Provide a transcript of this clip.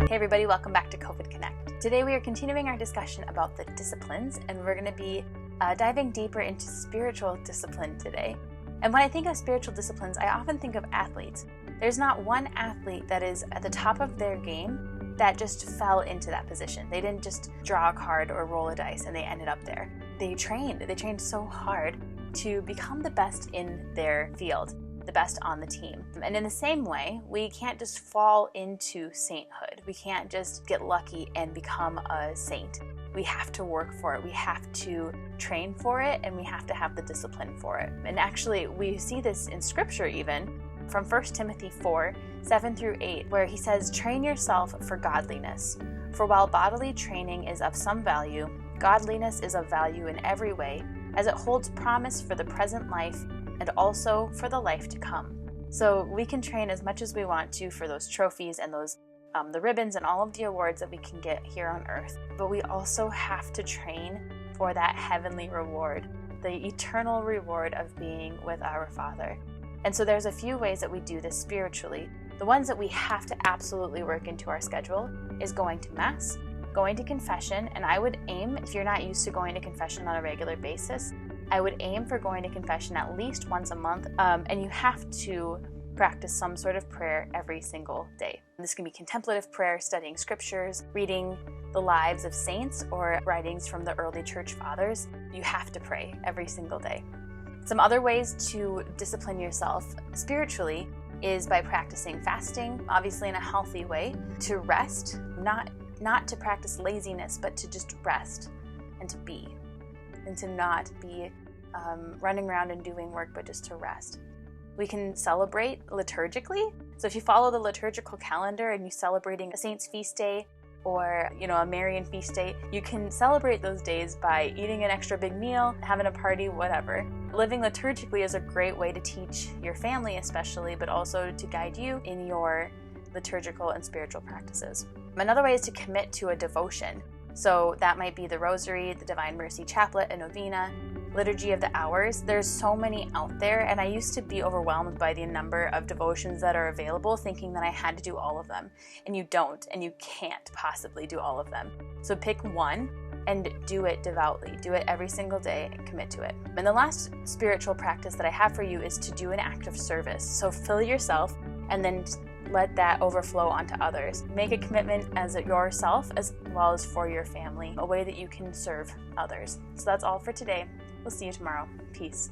Hey everybody, welcome back to COVID Connect. Today we are continuing our discussion about the disciplines, and we're going to be diving deeper into spiritual discipline today. And when I think of spiritual disciplines, I often think of athletes. There's not one athlete that is at the top of their game that just fell into that position. They didn't just draw a card or roll a dice and they ended up there. They trained so hard to become the best in their field, the best on the team. And in the same way, we can't just fall into sainthood. We can't just get lucky and become a saint. We have to work for it. We have to train for it, and we have to have the discipline for it. And actually, we see this in scripture even from 1 Timothy 4, 7 through 8, where he says, "Train yourself for godliness. For while bodily training is of some value, godliness is of value in every way, as it holds promise for the present life and also for the life to come." So we can train as much as we want to for those trophies and those the ribbons and all of the awards that we can get here on earth. But we also have to train for that heavenly reward, the eternal reward of being with our Father. And so there's a few ways that we do this spiritually. The ones that we have to absolutely work into our schedule is going to Mass, going to confession, and I would aim, if you're not used to going to confession on a regular basis, I would aim for going to confession at least once a month, and you have to practice some sort of prayer every single day. This can be contemplative prayer, studying scriptures, reading the lives of saints or writings from the early church fathers. You have to pray every single day. Some other ways to discipline yourself spiritually is by practicing fasting, obviously in a healthy way, to rest, not to practice laziness, but to just rest and to be, and to not be running around and doing work, but just to rest. We can celebrate liturgically. So if you follow the liturgical calendar and you're celebrating a saint's feast day or a Marian feast day, you can celebrate those days by eating an extra big meal, having a party, whatever. Living liturgically is a great way to teach your family especially, but also to guide you in your liturgical and spiritual practices. Another way is to commit to a devotion. So that might be the Rosary, the Divine Mercy Chaplet, a novena, Liturgy of the Hours. There's so many out there, and I used to be overwhelmed by the number of devotions that are available, thinking that I had to do all of them. And you don't, and you can't possibly do all of them. So pick one and do it devoutly. Do it every single day and commit to it. And the last spiritual practice that I have for you is to do an act of service. So fill yourself and then let that overflow onto others. Make a commitment as yourself as well as for your family, a way that you can serve others. So that's all for today. We'll see you tomorrow. Peace.